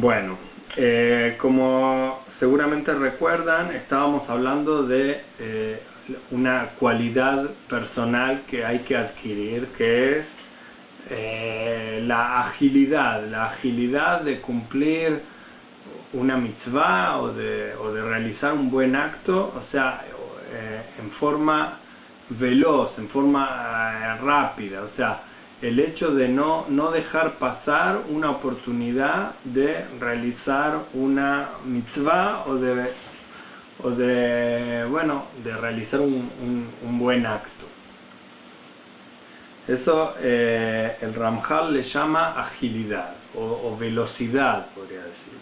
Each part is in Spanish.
Bueno, como seguramente recuerdan, estábamos hablando de una cualidad personal que hay que adquirir, que es la agilidad de cumplir una mitzvah o de realizar un buen acto, o sea, en forma veloz, en forma rápida, o sea, el hecho de no dejar pasar una oportunidad de realizar una mitzvah o de realizar un buen acto. Eso el Ramjal le llama agilidad o velocidad, podría decir.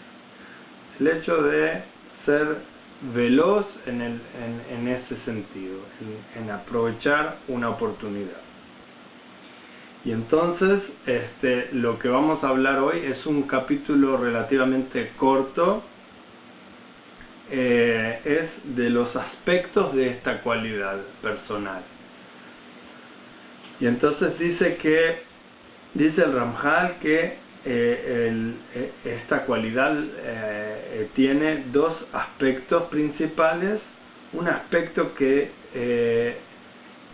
El hecho de ser veloz en ese sentido, en aprovechar una oportunidad. Y entonces lo que vamos a hablar hoy es un capítulo relativamente corto, es de los aspectos de esta cualidad personal. Y entonces dice el Ramjal que esta cualidad tiene dos aspectos principales. Un aspecto que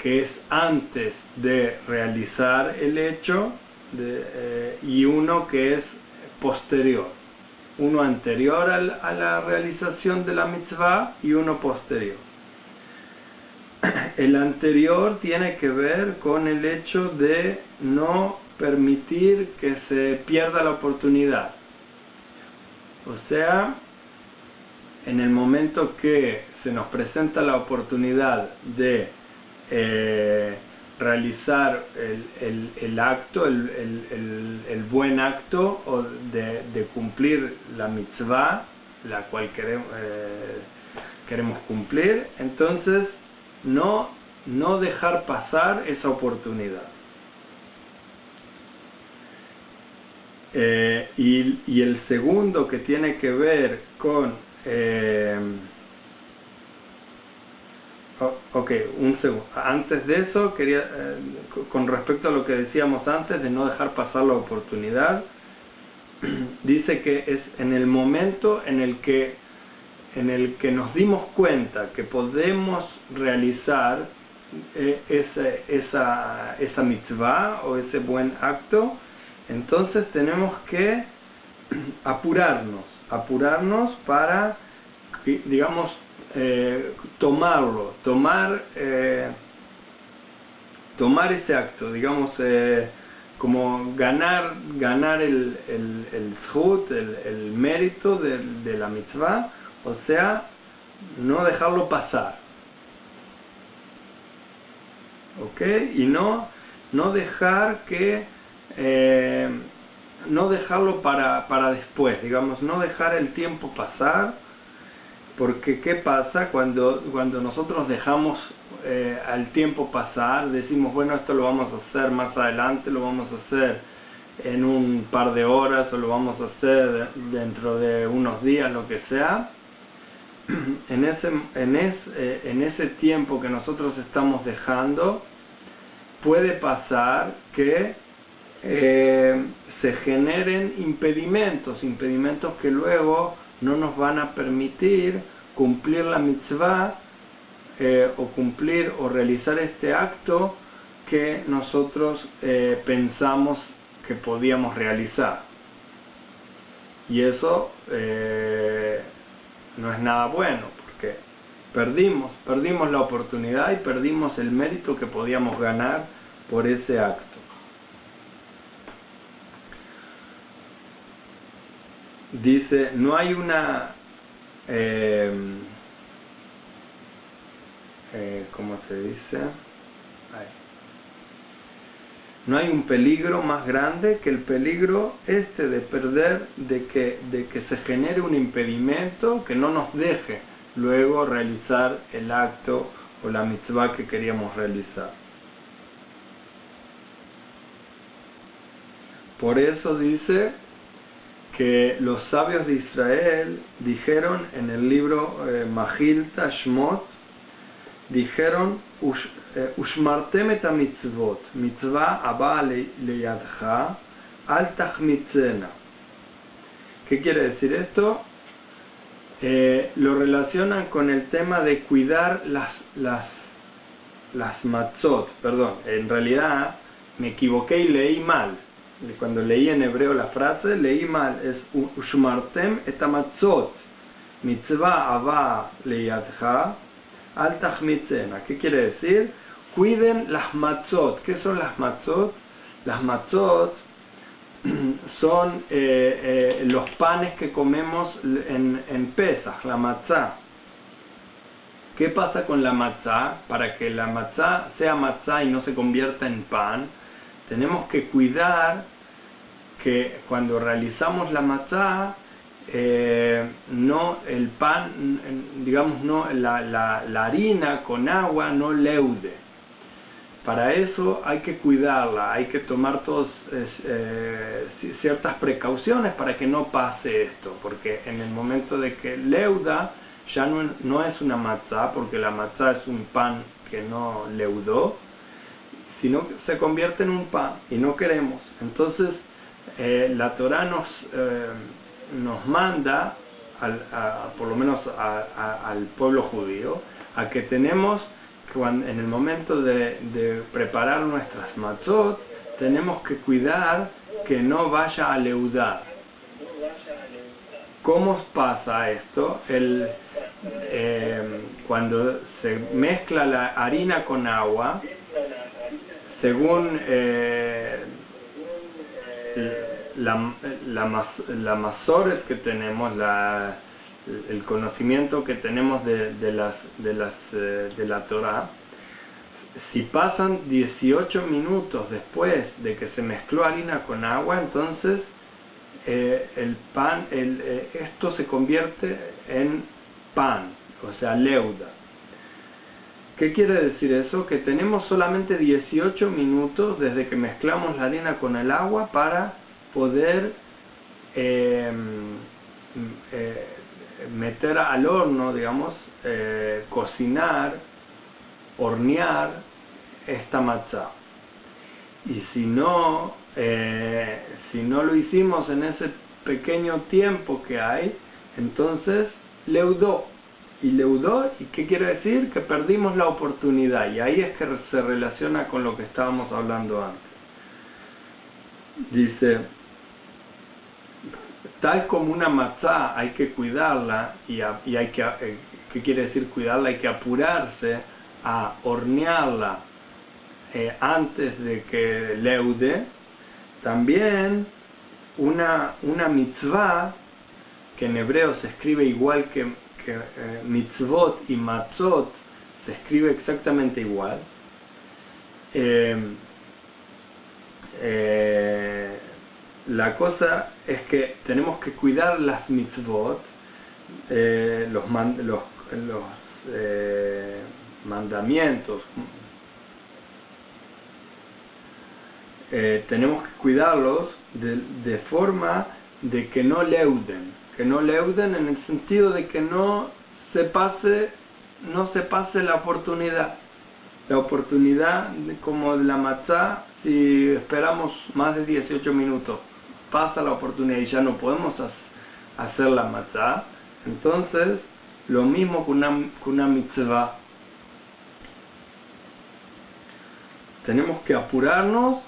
es antes de realizar el hecho y uno que es posterior. Uno anterior a la realización de la mitzvah y uno posterior. El anterior tiene que ver con el hecho de no permitir que se pierda la oportunidad. O sea, en el momento que se nos presenta la oportunidad de realizar el acto, el buen acto, o de cumplir la mitzvah, la cual queremos cumplir, entonces no dejar pasar esa oportunidad. Y el segundo, que tiene que ver con un segundo. Antes de eso, con respecto a lo que decíamos antes de no dejar pasar la oportunidad, dice que es en el momento en el que nos dimos cuenta que podemos realizar esa mitzvah o ese buen acto, entonces tenemos que apurarnos para, digamos, tomar ese acto, digamos, como ganar el zhut, el mérito de la mitzvah, o sea, no dejarlo pasar, ¿ok? Y no dejar no dejarlo para después, digamos, no dejar el tiempo pasar. Porque ¿qué pasa cuando nosotros dejamos al tiempo pasar? Decimos, bueno, esto lo vamos a hacer más adelante, lo vamos a hacer en un par de horas, o lo vamos a hacer dentro de unos días, lo que sea. En ese tiempo que nosotros estamos dejando, puede pasar que se generen impedimentos que luego no nos van a permitir cumplir la mitzvah o realizar este acto que nosotros pensamos que podíamos realizar. Y eso no es nada bueno, porque perdimos la oportunidad y perdimos el mérito que podíamos ganar por ese acto. Dice, no hay una ¿cómo se dice? No hay un peligro más grande que el peligro de perder, de que se genere un impedimento que no nos deje luego realizar el acto o la mitzvah que queríamos realizar. Por eso dice que los sabios de Israel dijeron en el libro Mahilta Shmot, dijeron, Ushmartem et mitzvot, mitzvah abba leyadcha, al tachmitzena. ¿Qué quiere decir esto? Lo relacionan con el tema de cuidar las matzot. Perdón, en realidad me equivoqué y leí mal. Cuando leí en hebreo la frase, leí mal. Es Ushmartem et hamatzot mitzvah ava leyadcha al tachmitzena. ¿Qué quiere decir? Cuiden las matzot. ¿Qué son las matzot? Las matzot son los panes que comemos en Pesach, la matzá. ¿Qué pasa con la matzá? Para que la matzá sea matzá y no se convierta en pan, tenemos que cuidar que cuando realizamos la matzá, no el pan, digamos, no la harina con agua no leude. Para eso hay que cuidarla, hay que tomar ciertas precauciones para que no pase esto, porque en el momento de que leuda ya no es una matzá, porque la matzá es un pan que no leudó, sino que se convierte en un pan y no queremos. Entonces la Torá nos manda, por lo menos al pueblo judío, a que tenemos, en el momento de preparar nuestras matzot, tenemos que cuidar que no vaya a leudar. ¿Cómo pasa esto? Cuando se mezcla la harina con agua, según la masoret que tenemos, el conocimiento que tenemos de la Torá, si pasan 18 minutos después de que se mezcló harina con agua, entonces el pan, esto se convierte en pan, o sea, leuda. ¿Qué quiere decir eso? Que tenemos solamente 18 minutos desde que mezclamos la harina con el agua para poder meter al horno, digamos, cocinar, hornear esta matzá. Y si no lo hicimos en ese pequeño tiempo que hay, entonces leudó. ¿Y qué quiere decir? Que perdimos la oportunidad. Y ahí es que se relaciona con lo que estábamos hablando antes. Dice, tal como una matzá hay que cuidarla, y hay que, ¿qué quiere decir cuidarla? Hay que apurarse a hornearla antes de que leude. También una mitzvah, que en hebreo se escribe igual que mitzvot y matzot, se escribe exactamente igual. La cosa es que tenemos que cuidar las mitzvot, los mandamientos. Tenemos que cuidarlos de forma de que no leuden en el sentido de que no se pase la oportunidad como de la matzá. Si esperamos más de 18 minutos, pasa la oportunidad y ya no podemos hacer la matzá. Entonces lo mismo con una mitzvah, tenemos que apurarnos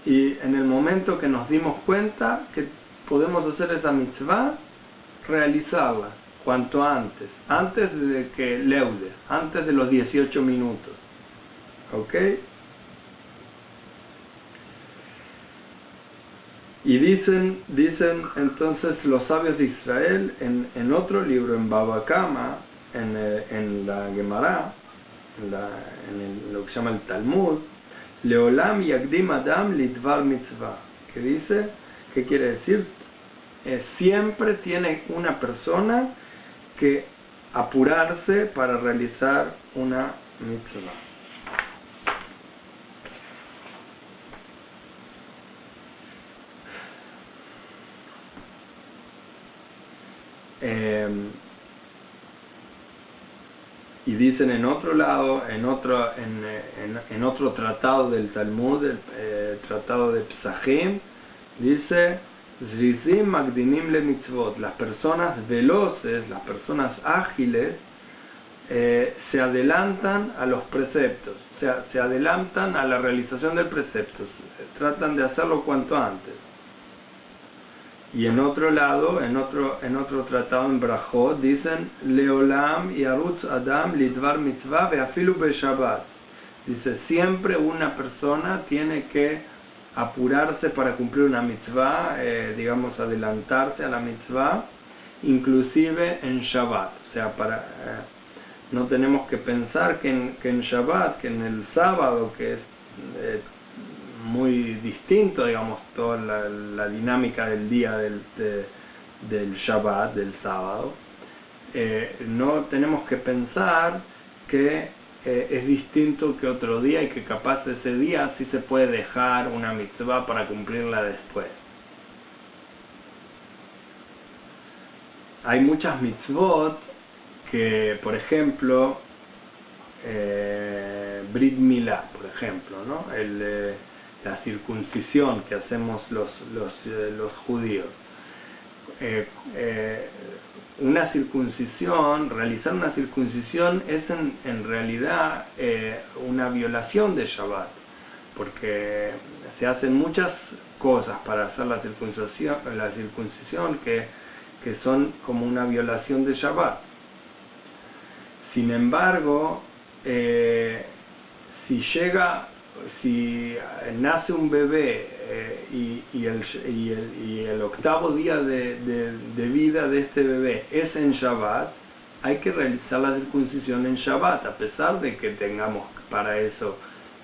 y en el momento que nos dimos cuenta que podemos hacer esa mitzvah, realizarla cuanto antes de que leude, antes de los 18 minutos. ¿Ok? Y dicen entonces los sabios de Israel en otro libro, en Baba Kama, en la Gemara, en lo que se llama el Talmud, Leolam yagdim adam lidvar mitzvah, que dice, ¿qué quiere decir? Siempre tiene una persona que apurarse para realizar una mitzvah. Y dicen en otro lado, en otro tratado del Talmud, el tratado de Pesachim, dice Zrizim magdinim le mitzvot, las personas veloces, las personas ágiles, se adelantan a los preceptos, se adelantan a la realización del precepto, tratan de hacerlo cuanto antes. Y en otro lado, en otro tratado en Brajot, dicen Leolam yarutz adam lidvar mitzvah veafilu beshabbat. Dice, siempre una persona tiene que apurarse para cumplir una mitzvah, digamos adelantarse a la mitzvah, inclusive en Shabbat. O sea, no tenemos que pensar que en Shabbat, que en el sábado, que es muy distinto, digamos, toda la dinámica del día del Shabbat, del sábado, no tenemos que pensar que es distinto que otro día y que capaz ese día sí se puede dejar una mitzvah para cumplirla después. Hay muchas mitzvot que, por ejemplo, Brit Milá, por ejemplo, ¿no? La circuncisión que hacemos los judíos. Realizar una circuncisión es en realidad una violación de Shabbat, porque se hacen muchas cosas para hacer la circuncisión que son como una violación de Shabbat. Sin embargo, si nace un bebé y el octavo día de vida de este bebé es en Shabbat, hay que realizar la circuncisión en Shabbat, a pesar de que tengamos para eso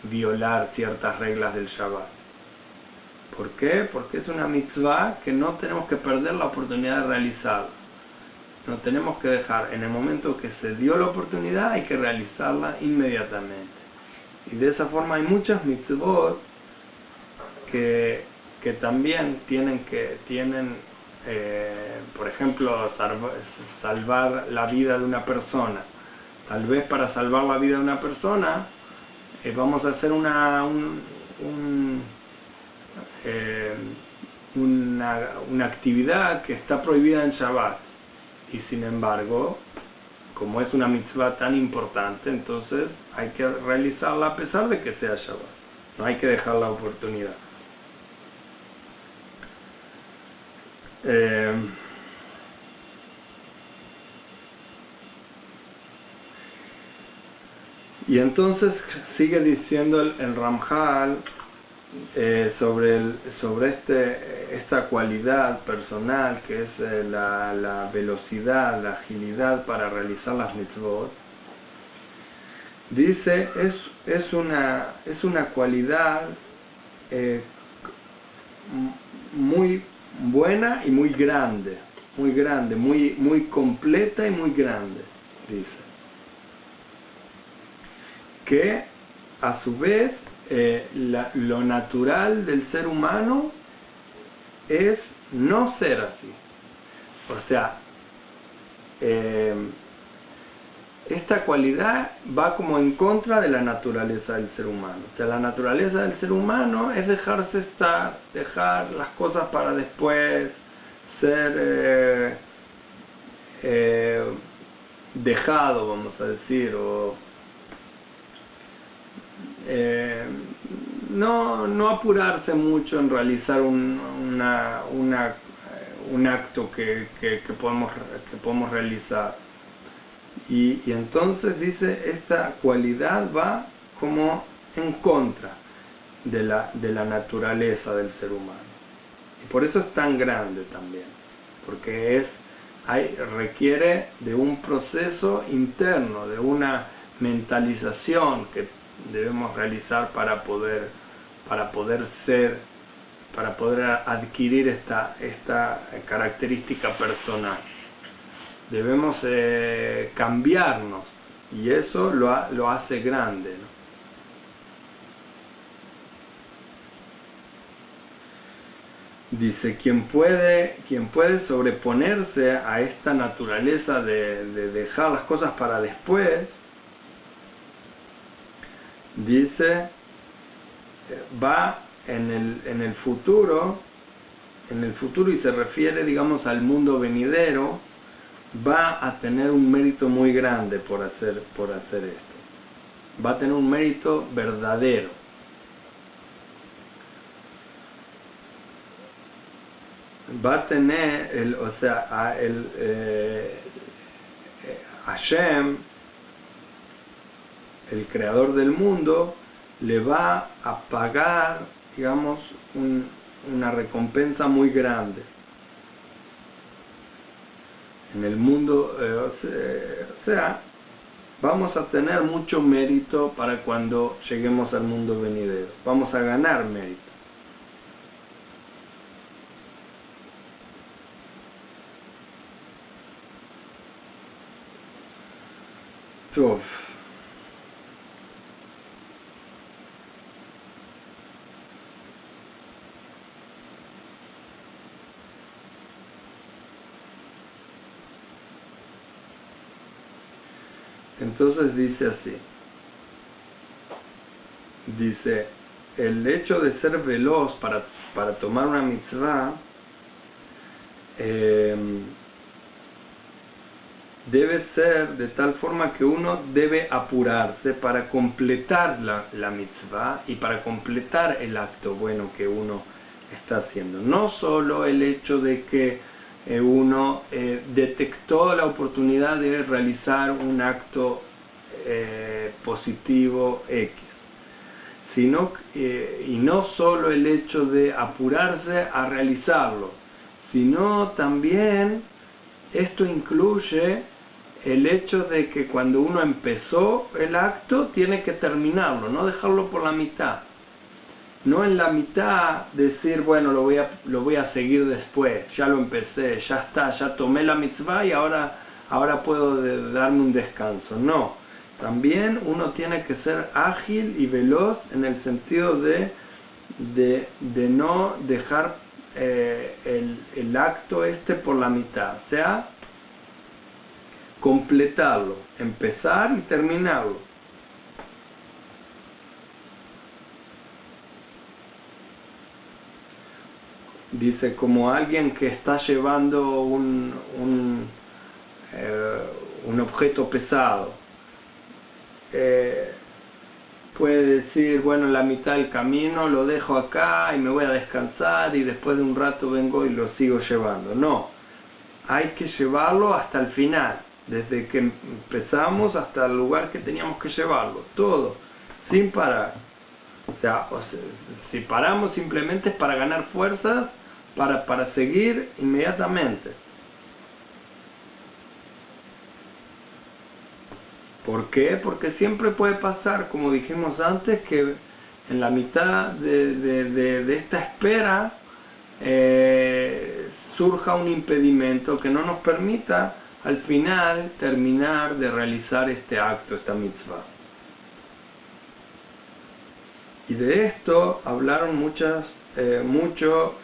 violar ciertas reglas del Shabbat. ¿Por qué? Porque es una mitzvah que no tenemos que perder la oportunidad de realizarla. No tenemos que dejar, en el momento que se dio la oportunidad, hay que realizarla inmediatamente. Y de esa forma hay muchas mitzvot que también tienen, por ejemplo, salvar la vida de una persona. Tal vez para salvar la vida de una persona vamos a hacer una actividad que está prohibida en Shabbat. Y sin embargo, como es una mitzvah tan importante, entonces hay que realizarla a pesar de que sea Shabbat. No hay que dejar la oportunidad. Y entonces sigue diciendo el Ramjal sobre esta cualidad personal que es la velocidad, la agilidad para realizar las mitzvot. Dice, es una cualidad muy buena y muy grande, muy completa y muy grande, dice. Que a su vez lo natural del ser humano es no ser así. O sea, esta cualidad va como en contra de la naturaleza del ser humano. O sea, la naturaleza del ser humano es dejarse estar, dejar las cosas para después, ser dejado, vamos a decir, o no apurarse mucho en realizar un acto que podemos realizar. Y entonces dice, esta cualidad va como en contra de la naturaleza del ser humano. Y por eso es tan grande también, porque requiere de un proceso interno, de una mentalización que debemos realizar para poder adquirir esta característica personal. Debemos cambiarnos, y eso lo hace grande, ¿no? Dice, quien puede sobreponerse a esta naturaleza de dejar las cosas para después, dice, va en el futuro en el futuro, y se refiere, digamos, al mundo venidero, va a tener un mérito muy grande por hacer esto. Va a tener un mérito verdadero. Va a tener, Hashem, el creador del mundo, le va a pagar, digamos, una recompensa muy grande. En el mundo, vamos a tener mucho mérito para cuando lleguemos al mundo venidero. Vamos a ganar mérito. Tov. Entonces dice así, dice, el hecho de ser veloz para tomar una mitzvah debe ser de tal forma que uno debe apurarse para completar la mitzvah y para completar el acto bueno que uno está haciendo. No solo el hecho de que uno detectó la oportunidad de realizar un acto positivo X, sino y no solo el hecho de apurarse a realizarlo, sino también esto incluye el hecho de que cuando uno empezó el acto tiene que terminarlo, no dejarlo por la mitad. No en la mitad decir, bueno, lo voy a seguir después, ya lo empecé, ya está, ya tomé la mitzvah y ahora puedo darme un descanso. No, también uno tiene que ser ágil y veloz en el sentido de no dejar el acto por la mitad, o sea, completarlo, empezar y terminarlo. Dice, como alguien que está llevando un objeto pesado, puede decir, bueno, en la mitad del camino lo dejo acá y me voy a descansar y después de un rato vengo y lo sigo llevando. No, hay que llevarlo hasta el final, desde que empezamos hasta el lugar que teníamos que llevarlo, todo, sin parar. O sea, si paramos simplemente es para ganar fuerzas, para seguir inmediatamente. ¿Por qué? Porque siempre puede pasar, como dijimos antes, que en la mitad de esta espera surja un impedimento que no nos permita al final terminar de realizar este acto, esta mitzvah. Y de esto hablaron mucho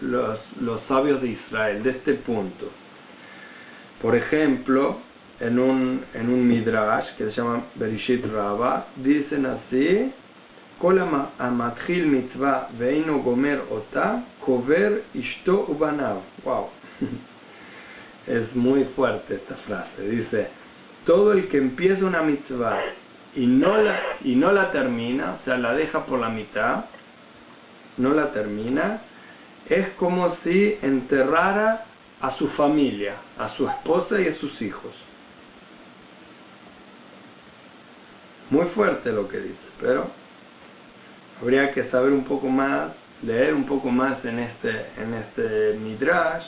los sabios de Israel, de este punto. Por ejemplo, en un midrash que se llama Bereshit Rabbah, dicen así: Kol hamatchil mitzvah veino gomer ota, kover ishto ubanav. Wow. Es muy fuerte esta frase. Dice, todo el que empieza una mitzvah y no la termina, o sea, la deja por la mitad, no la termina, es como si enterrara a su familia, a su esposa y a sus hijos. Muy fuerte lo que dice, pero habría que saber un poco más, leer un poco más en este midrash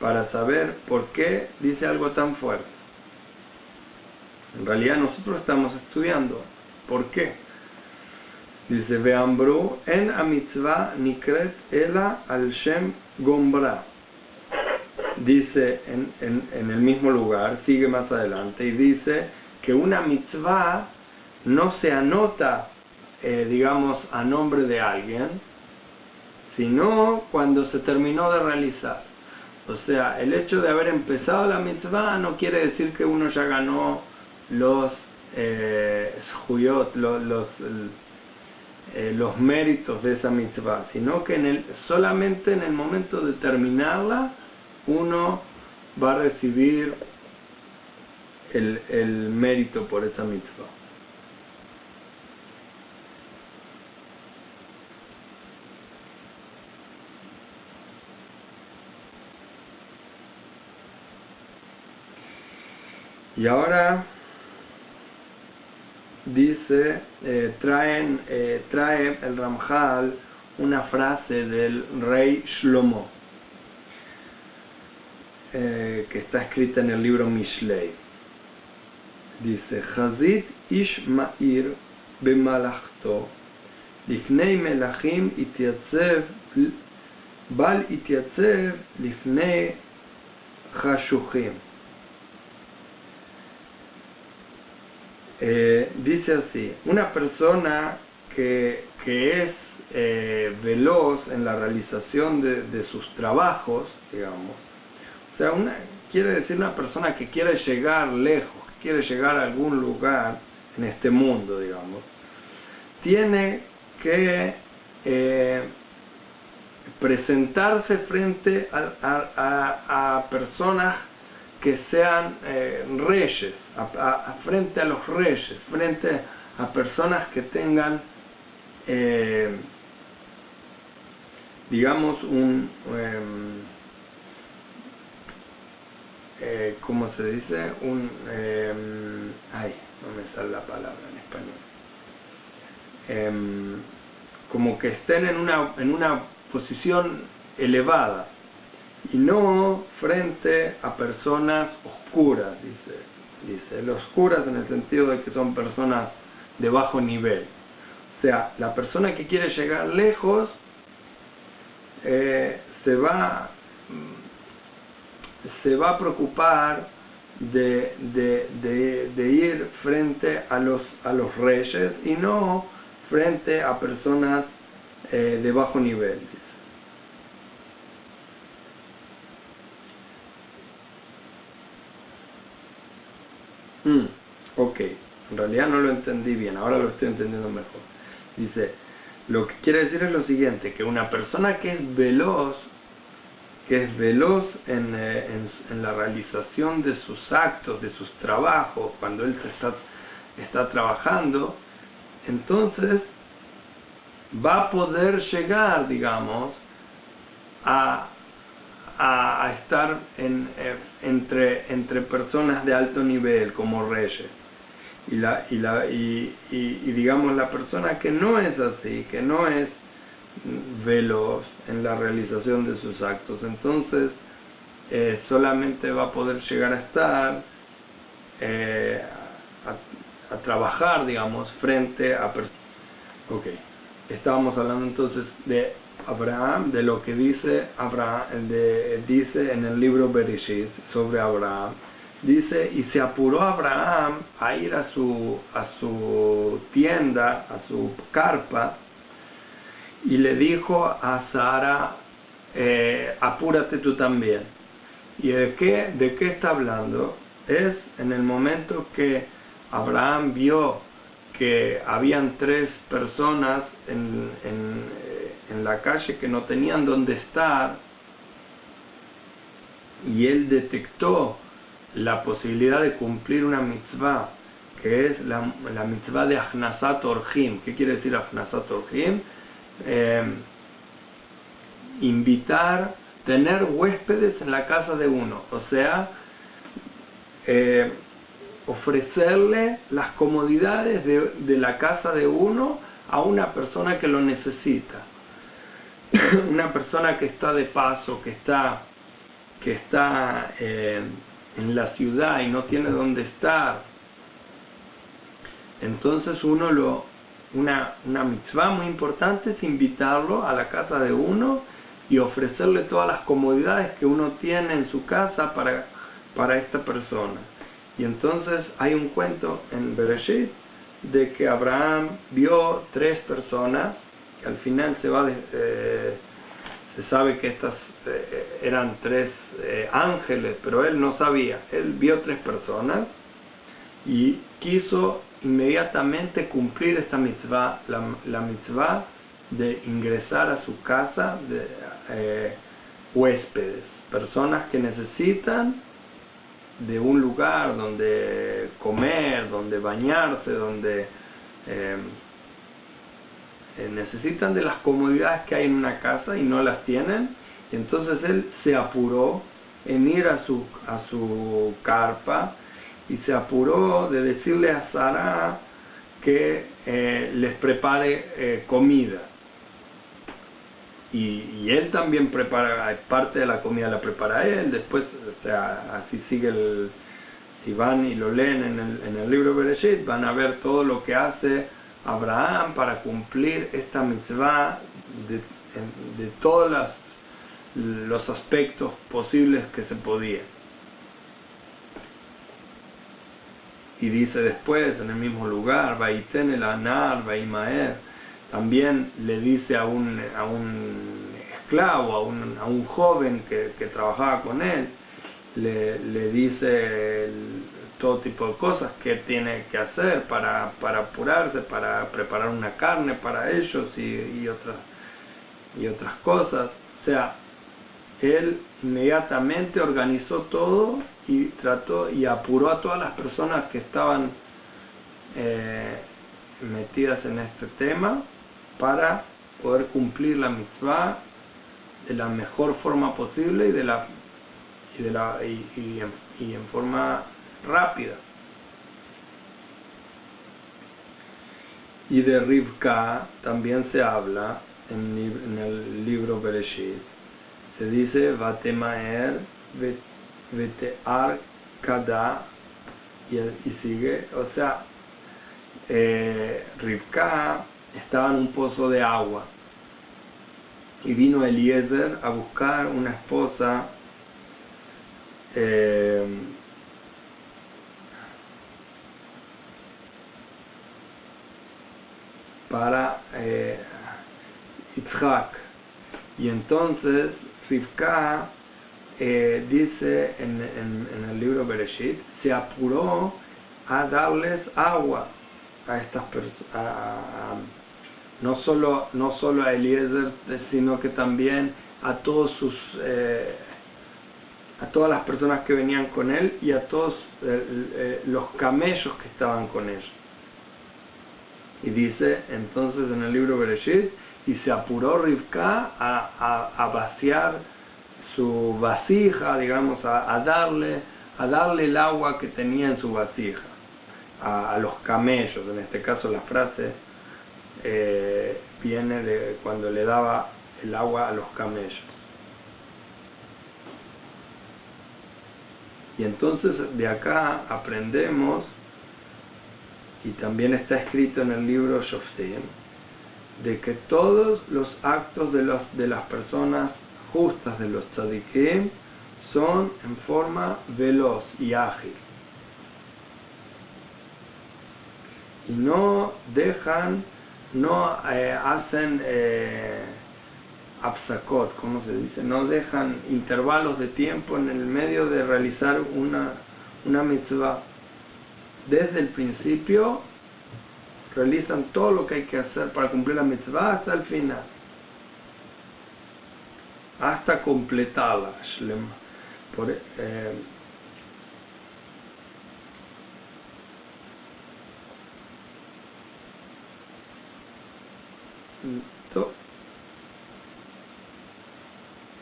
para saber por qué dice algo tan fuerte. En realidad nosotros estamos estudiando ¿por qué? Dice, Veambru en a mitzvah nikret ela al shem gombra. Dice en el mismo lugar, sigue más adelante y dice que una mitzvah no se anota, digamos, a nombre de alguien, sino cuando se terminó de realizar. O sea, el hecho de haber empezado la mitzvah no quiere decir que uno ya ganó los zhuyot, los méritos de esa mitzvah, sino que solamente en el momento de terminarla uno va a recibir el mérito por esa mitzvah. Y ahora dice, trae el Ramjal una frase del rey Shlomo, que está escrita en el libro Mishlei. Dice, Chazit ish ma'ir b'malachto lifnei melachim ityatzeb bal ityatzeb lifnei chashuchim. Dice así, una persona que es veloz en la realización de sus trabajos, digamos, o sea, quiere decir una persona que quiere llegar lejos, que quiere llegar a algún lugar en este mundo, digamos, tiene que presentarse frente a personas que sean reyes, frente a los reyes, frente a personas que tengan, digamos, ¿cómo se dice? No me sale la palabra en español. Como que estén en una posición elevada, y no frente a personas oscuras, dice los oscuras en el sentido de que son personas de bajo nivel. O sea, la persona que quiere llegar lejos se va a preocupar de ir frente a los reyes y no frente a personas de bajo nivel. Ok, en realidad no lo entendí bien, ahora lo estoy entendiendo mejor. Dice, lo que quiere decir es lo siguiente, que una persona que es veloz en la realización de sus actos, de sus trabajos, cuando él está trabajando, entonces va a poder llegar, digamos, a estar entre personas de alto nivel como reyes, y digamos la persona que no es así, que no es veloz en la realización de sus actos, entonces solamente va a poder llegar a estar a trabajar, digamos, frente a personas. Ok, estábamos hablando entonces de Abraham, de lo que dice dice en el libro Bereshit sobre Abraham. Dice, y se apuró Abraham a ir a su tienda, a su carpa, y le dijo a Sara, apúrate tú también. ¿Y de qué está hablando? Es en el momento que Abraham vio que habían 3 personas en la calle que no tenían dónde estar, y él detectó la posibilidad de cumplir una mitzvah, que es la mitzvah de Achnasat Orjim. ¿Qué quiere decir Achnasat Orjim? Invitar, tener huéspedes en la casa de uno, o sea, ofrecerle las comodidades de la casa de uno a una persona que lo necesita, una persona que está de paso, que está en la ciudad y no tiene dónde estar. Entonces una mitzvah muy importante es invitarlo a la casa de uno y ofrecerle todas las comodidades que uno tiene en su casa para esta persona. Y entonces hay un cuento en Bereshit de que Abraham vio 3 personas, que al final se sabe que estas eran 3 ángeles, pero él no sabía. Él vio 3 personas y quiso inmediatamente cumplir esta mitzvah, la mitzvah de ingresar a su casa de huéspedes, personas que necesitan de un lugar donde comer, donde bañarse, donde necesitan de las comodidades que hay en una casa y no las tienen. Entonces él se apuró en ir a su carpa y se apuró de decirle a Sara que les prepare comida. Y él también prepara, parte de la comida la prepara él. Después, o sea, así sigue si van y lo leen en el libro Bereshit, van a ver todo lo que hace Abraham para cumplir esta mitzvah de todos los aspectos posibles que se podía. Y dice después, en el mismo lugar, Vaiten el Anar, Vaimaer, también le dice a un esclavo, a un joven que trabajaba con él, le dice todo tipo de cosas que tiene que hacer para apurarse, para preparar una carne para ellos y otras cosas. O sea, él inmediatamente organizó todo y trató y apuró a todas las personas que estaban metidas en este tema para poder cumplir la mitzvah de la mejor forma posible y en forma rápida. Y de Rivka también se habla en el libro Bereshit. Se dice Vatemaer Vetear Kada y sigue, o sea, Rivka estaba en un pozo de agua y vino Eliezer a buscar una esposa para Yitzhak, y entonces Rivka dice en el libro Bereshit, se apuró a darles agua a estas personas, no solo a Eliezer, sino que también a todos a todas las personas que venían con él y a todos los camellos que estaban con ellos. Y dice entonces en el libro Bereshit, y se apuró Rivka a vaciar su vasija, digamos, a darle el agua que tenía en su vasija a los camellos. En este caso la frase viene de cuando le daba el agua a los camellos. Y entonces de acá aprendemos, y también está escrito en el libro Shoftim, de que todos los actos de las personas justas, de los tzadikim, son en forma veloz y ágil. Y no hacen apsakot, ¿cómo se dice? No dejan intervalos de tiempo en el medio de realizar una mitzvah. Desde el principio realizan todo lo que hay que hacer para cumplir la mitzvah hasta el final, hasta completarla.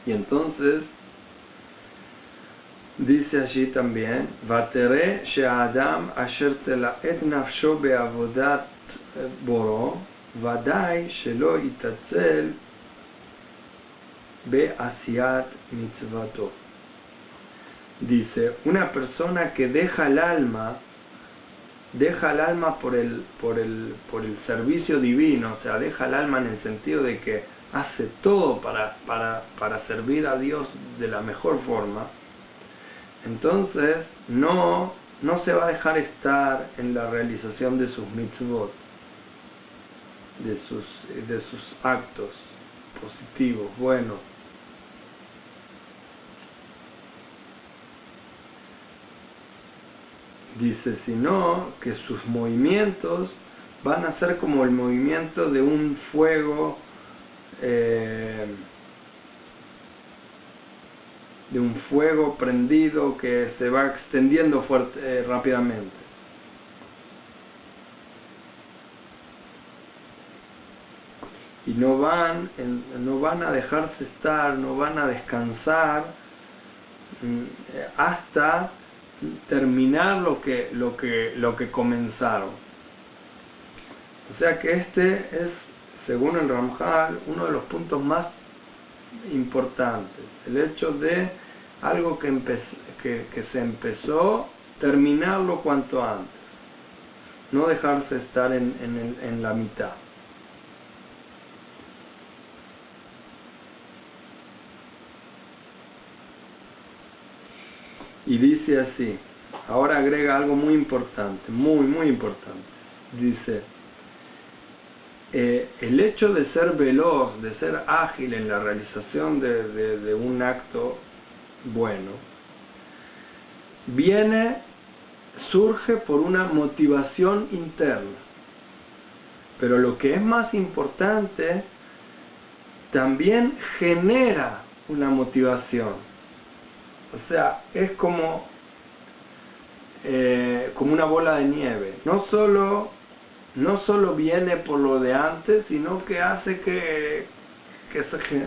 Y entonces dice allí también, Vatere she'adam asher tela'et nafsho be'avodat boro, vadai shelo itatzel be'asiyat mitzvato. Dice, una persona que deja el alma por el servicio divino, o sea, deja el alma en el sentido de que hace todo para servir a Dios de la mejor forma. Entonces no se va a dejar estar en la realización de sus mitzvot, de sus actos positivos, buenos. Dice, sino que sus movimientos van a ser como el movimiento de un fuego, prendido que se va extendiendo rápidamente. Y no van a dejarse estar, no van a descansar hasta terminar lo que comenzaron. O sea que este es, según el Ramjal, uno de los puntos más importantes, el hecho de algo que se empezó, terminarlo cuanto antes, no dejarse estar en la mitad. Y dice así, ahora agrega algo muy importante, muy importante. Dice, el hecho de ser veloz, de ser ágil en la realización de un acto bueno, surge por una motivación interna. Pero lo que es más importante, también genera una motivación. O sea, es como una bola de nieve. No solo viene por lo de antes, sino que hace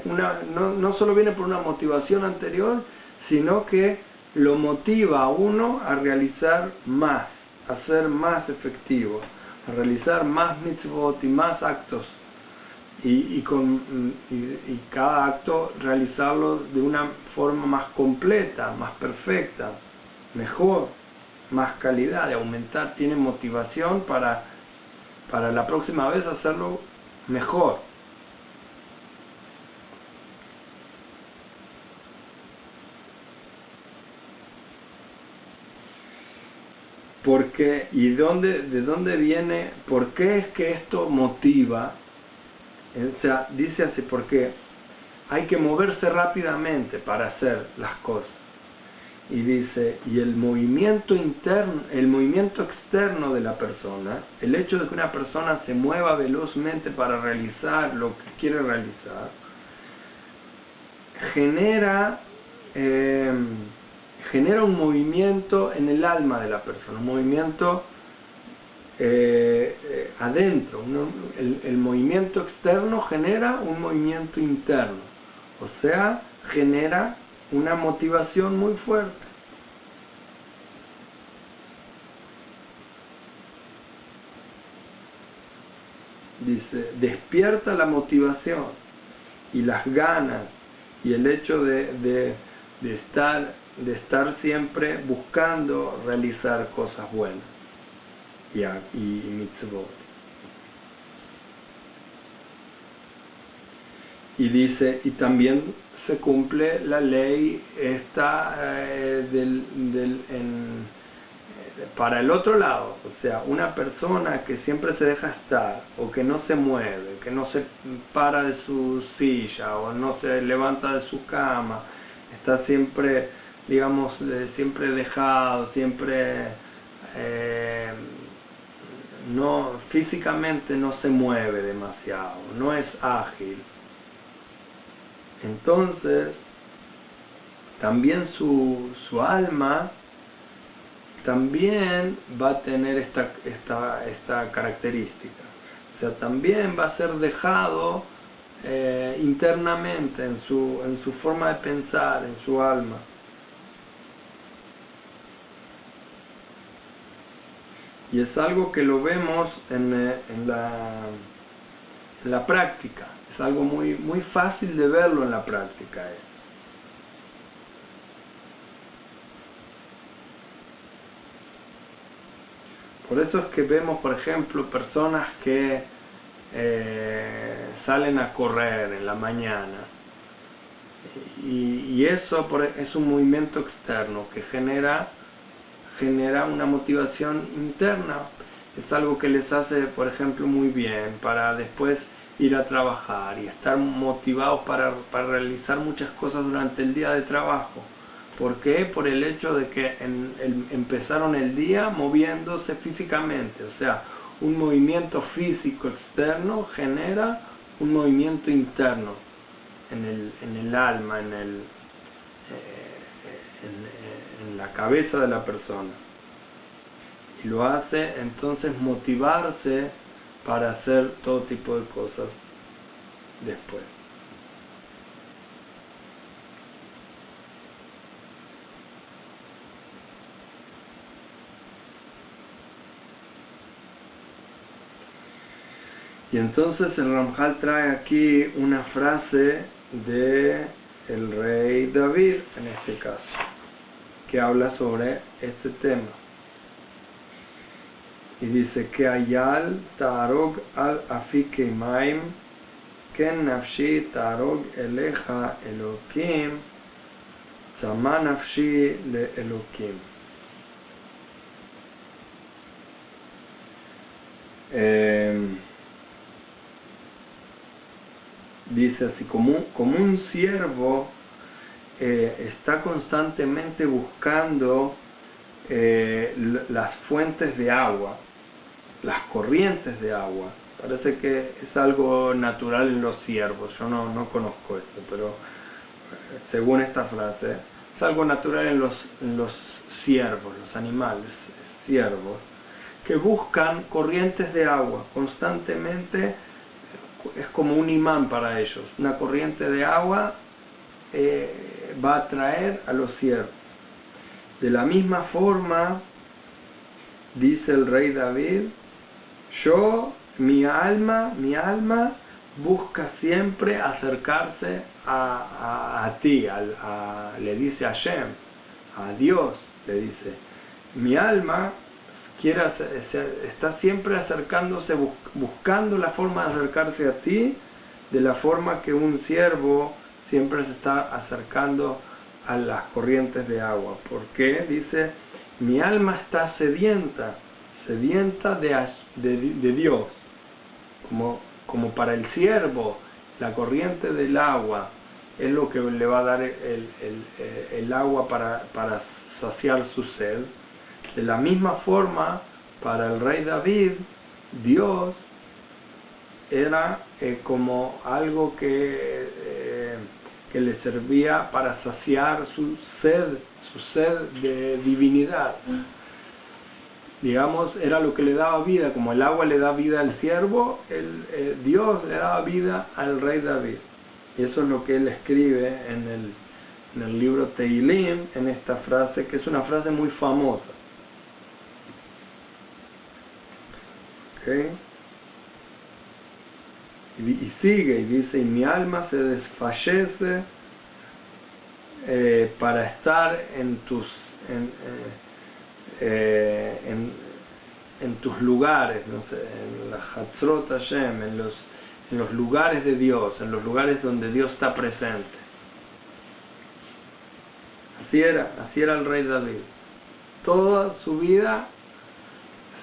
no solo viene por una motivación anterior, sino que lo motiva a uno a realizar más, a ser más efectivo, a realizar más mitzvot y más actos. Y cada acto realizarlo de una forma más completa, más perfecta, mejor, más calidad, de aumentar, tiene motivación para la próxima vez hacerlo mejor. Porque, ¿y de dónde viene? ¿Por qué es que esto motiva? O sea, dice así, porque hay que moverse rápidamente para hacer las cosas. Y dice, y el movimiento interno, el movimiento externo de la persona, el hecho de que una persona se mueva velozmente para realizar lo que quiere realizar, genera un movimiento en el alma de la persona, un movimiento adentro. El movimiento externo genera un movimiento interno, o sea, genera una motivación muy fuerte. Dice, despierta la motivación y las ganas y el hecho de estar siempre buscando realizar cosas buenas y mitzvot. Y dice, y también se cumple la ley esta para el otro lado, o sea, una persona que siempre se deja estar, o que no se mueve, que no se para de su silla, o no se levanta de su cama, está siempre, digamos, siempre dejado, siempre físicamente no se mueve demasiado, no es ágil. Entonces, también su alma también va a tener esta característica. O sea, también va a ser dejado internamente en su forma de pensar, en su alma. Y es algo que lo vemos en la práctica. Es algo muy fácil de verlo en la práctica. Por eso es que vemos, por ejemplo, personas que salen a correr en la mañana. Y eso es un movimiento externo que genera una motivación interna. Es algo que les hace, por ejemplo, muy bien para después ir a trabajar y estar motivados para realizar muchas cosas durante el día de trabajo, ¿Por qué? Por el hecho de que empezaron el día moviéndose físicamente, o sea, un movimiento físico externo genera un movimiento interno en el alma, en la cabeza de la persona. Y lo hace entonces motivarse para hacer todo tipo de cosas después. Y entonces el Ramjal trae aquí una frase de el rey David, en este caso, que habla sobre este tema. Y dice que ayal tarog al afikeimaim ken nafshi tarog eleja elokim tzama nafshi le elokim. Dice así, como un ciervo está constantemente buscando las fuentes de agua, las corrientes de agua. Parece que es algo natural en los ciervos. Yo no conozco esto, pero según esta frase, es algo natural en los ciervos, los animales, ciervos, que buscan corrientes de agua constantemente. Es como un imán para ellos. Una corriente de agua va a atraer a los ciervos. De la misma forma, dice el rey David, mi alma busca siempre acercarse a ti, le dice a Hashem, a Dios, le dice. Mi alma está siempre acercándose, buscando la forma de acercarse a ti, de la forma que un ciervo siempre se está acercando a las corrientes de agua. ¿Por qué? Dice, mi alma está sedienta de Dios. Como para el ciervo, la corriente del agua es lo que le va a dar el agua para saciar su sed. De la misma forma, para el rey David, Dios era como algo que le servía para saciar su sed de divinidad. Digamos, era lo que le daba vida, como el agua le da vida al ciervo, Dios le daba vida al rey David. Y eso es lo que él escribe en el libro Teilim, en esta frase, que es una frase muy famosa. ¿Okay? Y sigue y dice, y mi alma se desfallece para estar en tus lugares, no sé, en la Hatzrot Hashem, en los lugares de Dios, en los lugares donde Dios está presente. Así era el rey David. Toda su vida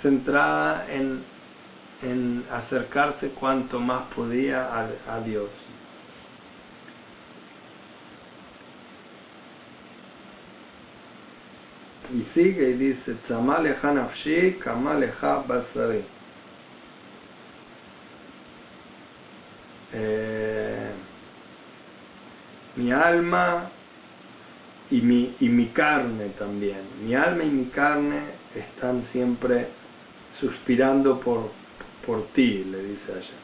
centrada en acercarse cuanto más podía a Dios. Y sigue y dice, Tzama lecha nafshi, kama lecha basari. Mi alma y mi carne también. Mi alma y mi carne están siempre suspirando por ti, le dice allá.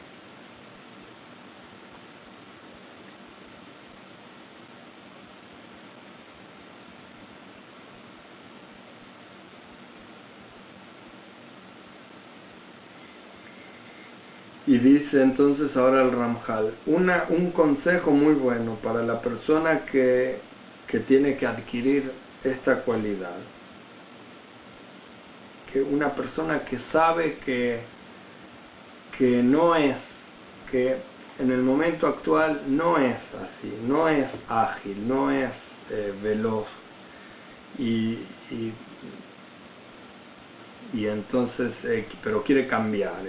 Y dice entonces ahora el Ramjal, un consejo muy bueno para la persona que tiene que adquirir esta cualidad. Que una persona que sabe que no es, que en el momento actual no es así, no es ágil, no es veloz, y entonces, pero quiere cambiar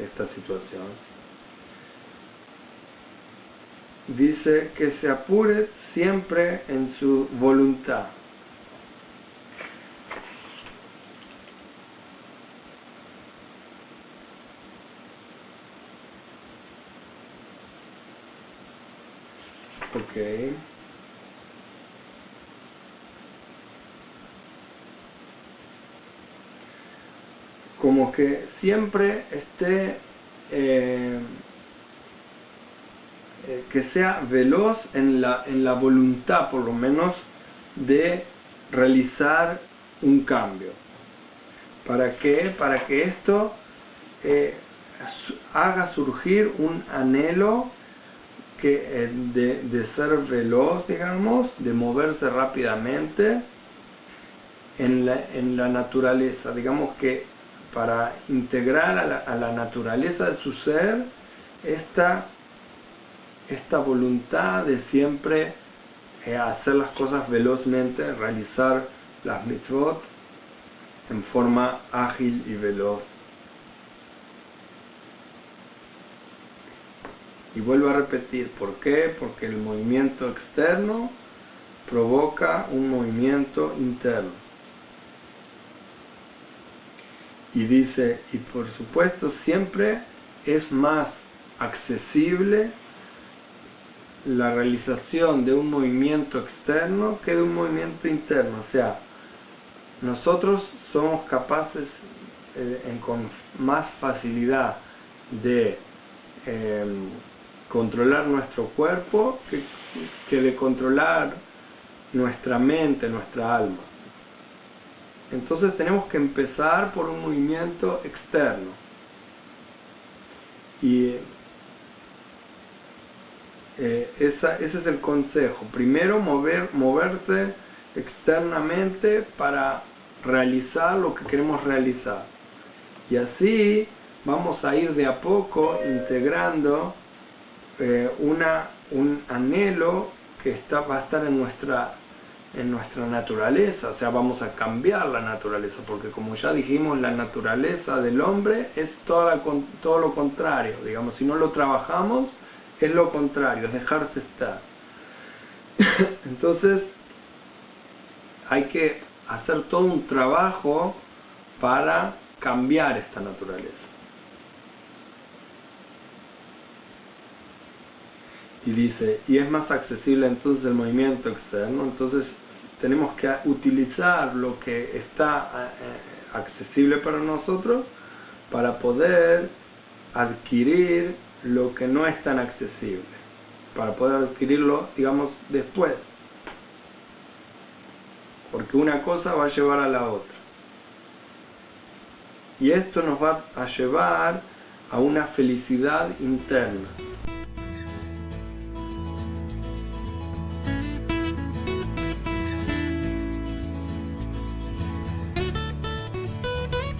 esta situación. Dice que se apure siempre en su voluntad, Ok. Como que siempre esté, que sea veloz en la voluntad, por lo menos, de realizar un cambio. ¿Para qué? Para que esto haga surgir un anhelo de ser veloz, digamos, de moverse rápidamente en la naturaleza. Digamos que para integrar a la naturaleza de su ser esta voluntad de siempre hacer las cosas velozmente, realizar las mitzvot en forma ágil y veloz. Y vuelvo a repetir, ¿por qué? Porque el movimiento externo provoca un movimiento interno. Y dice, y por supuesto siempre es más accesible la realización de un movimiento externo que de un movimiento interno. O sea, nosotros somos capaces con más facilidad de controlar nuestro cuerpo que de controlar nuestra mente, nuestra alma. Entonces tenemos que empezar por un movimiento externo. Y ese es el consejo. Primero moverse externamente para realizar lo que queremos realizar. Y así vamos a ir de a poco integrando un anhelo que va a estar en nuestra naturaleza. O sea, vamos a cambiar la naturaleza, porque como ya dijimos, la naturaleza del hombre es todo lo contrario. Digamos, si no lo trabajamos, es lo contrario, es dejarse estar. Entonces hay que hacer todo un trabajo para cambiar esta naturaleza. Y dice, y es más accesible entonces el movimiento externo. Entonces tenemos que utilizar lo que está accesible para nosotros para poder adquirir lo que no es tan accesible, para poder adquirirlo, digamos, después, porque una cosa va a llevar a la otra, y esto nos va a llevar a una felicidad interna.